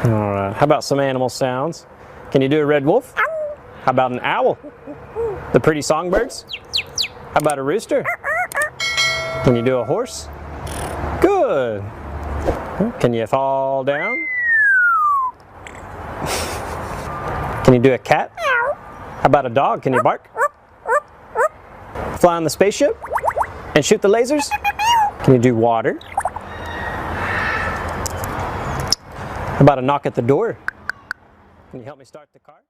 All right. How about some animal sounds? Can you do a red wolf? How about an owl? The pretty songbirds? How about a rooster? Can you do a horse? Good. Can you fall down? Can you do a cat? How about a dog? Can you bark? Fly on the spaceship? And shoot the lasers? Can you do water? How about a knock at the door? Can you help me start the car?